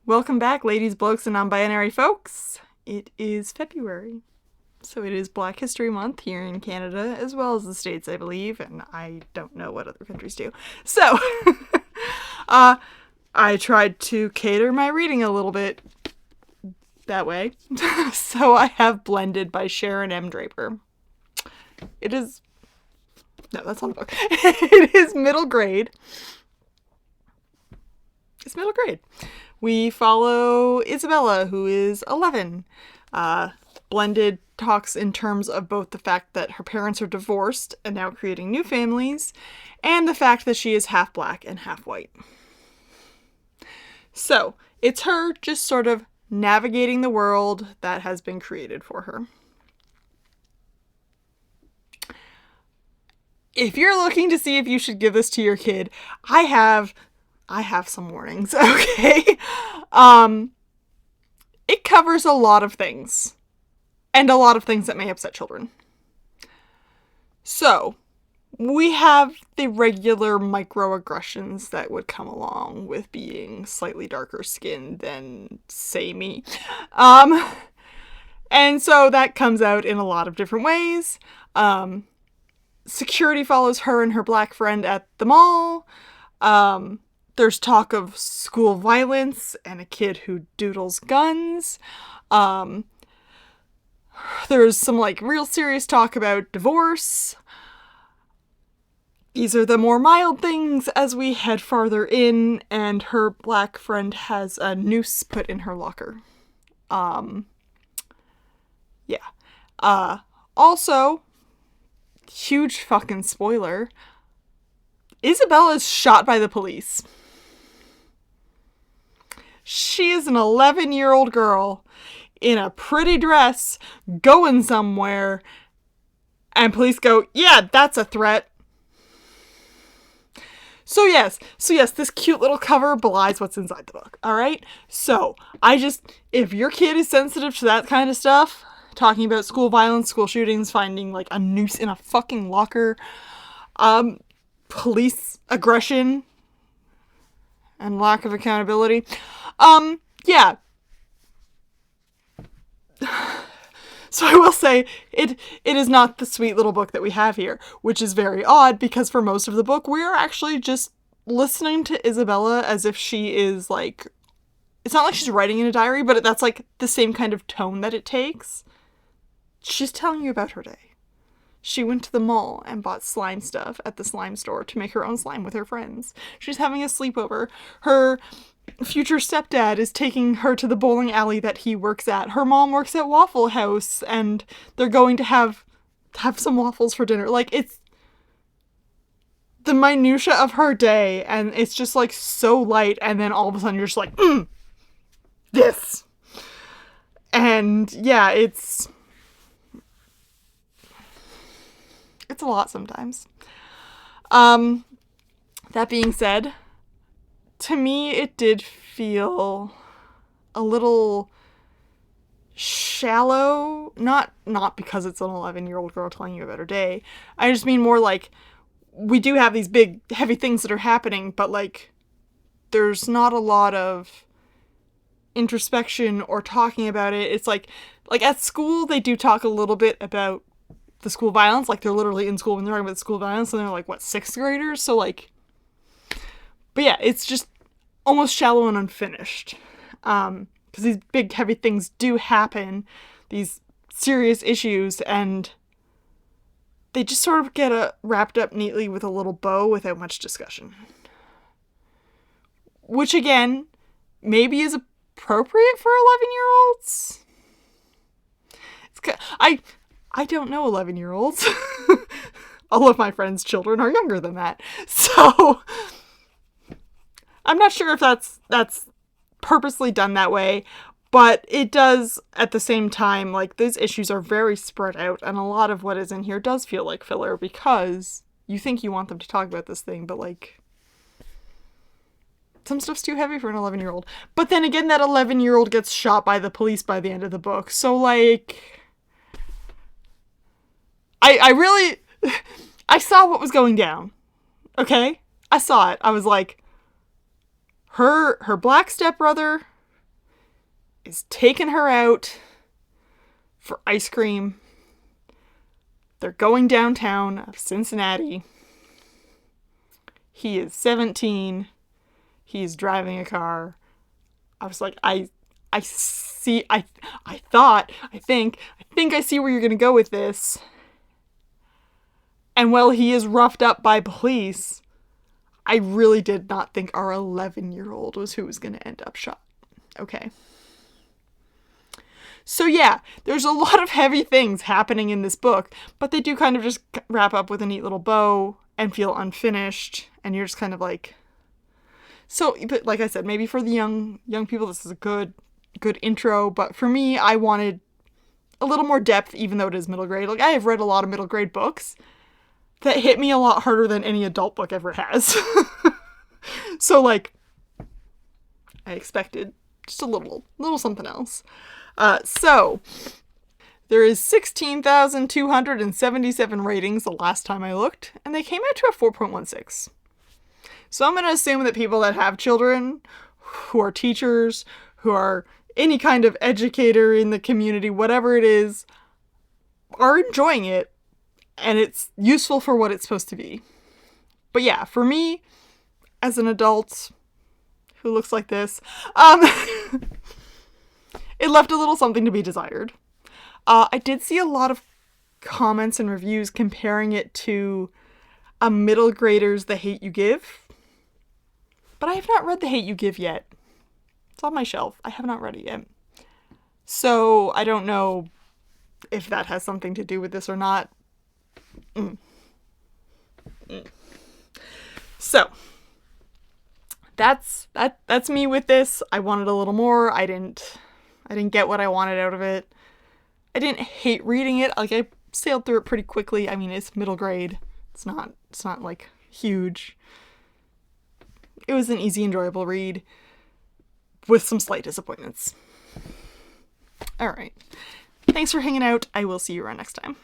Welcome back, ladies, blokes, and non-binary folks. It is February, so it is Black History Month here in Canada, as well as the States, I believe, and I don't know what other countries do. So, I tried to cater my reading a little bit that way. So I have Blended by Sharon M. Draper. It is... No, that's not a book. It is middle grade. It's middle grade. We follow Isabella, who is 11. Blended talks in terms of both the fact that her parents are divorced and now creating new families, and the fact that she is half black and half white. So, it's her just sort of navigating the world that has been created for her. If you're looking to see if you should give this to your kid, I have some warnings, okay? It covers a lot of things. And a lot of things that may upset children. So, we have the regular microaggressions that would come along with being slightly darker skinned than, say, me. And so that comes out in a lot of different ways. Security follows her and her black friend at the mall. There's talk of school violence and a kid who doodles guns. There's some, real serious talk about divorce. These are the more mild things as we head farther in, and her black friend has a noose put in her locker. Also, huge fucking spoiler, Isabella is shot by the police. She is an 11-year-old girl in a pretty dress going somewhere, and police go, yeah, that's a threat. So yes, this cute little cover belies what's inside the book, alright? So, if your kid is sensitive to that kind of stuff, talking about school violence, school shootings, finding, a noose in a fucking locker, police aggression, and lack of accountability, yeah. So I will say, it is not the sweet little book that we have here, which is very odd, because for most of the book, we are actually just listening to Isabella as if she is, it's not like she's writing in a diary, but that's, the same kind of tone that it takes. She's telling you about her day. She went to the mall and bought slime stuff at the slime store to make her own slime with her friends. She's having a sleepover. Her future stepdad is taking her to the bowling alley that he works at. Her mom works at Waffle House, and they're going to have some waffles for dinner. It's the minutia of her day, and it's just, so light, and then all of a sudden you're just this! And, yeah, it's a lot sometimes. That being said, to me, it did feel a little shallow. Not because it's an 11-year-old girl telling you about her day. I just mean more we do have these big, heavy things that are happening, but, there's not a lot of introspection or talking about it. It's at school, they do talk a little bit about the school violence. They're literally in school when they're talking about school violence, and they're, 6th graders? So, but yeah, it's just almost shallow and unfinished. Because these big, heavy things do happen, these serious issues, and they just sort of get wrapped up neatly with a little bow without much discussion. Which, again, maybe is appropriate for 11-year-olds? I don't know 11-year-olds. All of my friends' children are younger than that. So, I'm not sure if that's purposely done that way, but it does, at the same time, those issues are very spread out, and a lot of what is in here does feel like filler, because you think you want them to talk about this thing, but, some stuff's too heavy for an 11-year-old. But then again, that 11-year-old gets shot by the police by the end of the book, so, I really... I saw what was going down. Okay? I saw it. I was like, her black stepbrother is taking her out for ice cream. They're going downtown of Cincinnati. He is 17. He's driving a car. I was like, I think I see where you're going to go with this. And while he is roughed up by police, I really did not think our 11-year-old was who was going to end up shot. Okay. So yeah, there's a lot of heavy things happening in this book, but they do kind of just wrap up with a neat little bow and feel unfinished, and you're just kind of like... So, but like I said, maybe for the young people, this is a good intro, but for me, I wanted a little more depth, even though it is middle grade. Like, I have read a lot of middle grade books that hit me a lot harder than any adult book ever has. So, like, I expected just a little something else. So, there is 16,277 ratings the last time I looked, and they came out to a 4.16. So I'm going to assume that people that have children, who are teachers, who are any kind of educator in the community, whatever it is, are enjoying it, and it's useful for what it's supposed to be. But yeah, for me, as an adult who looks like this, it left a little something to be desired. I did see a lot of comments and reviews comparing it to a middle grader's The Hate You Give. But I have not read The Hate You Give yet. It's on my shelf. I have not read it yet. So I don't know if that has something to do with this or not. So that's me with this. I wanted a little more. I didn't get what I wanted out of it. I didn't hate reading it. Like, I sailed through it pretty quickly. I mean, it's middle grade. It's not like huge. It was an easy, enjoyable read with some slight disappointments. All right. Thanks for hanging out. I will see you around next time.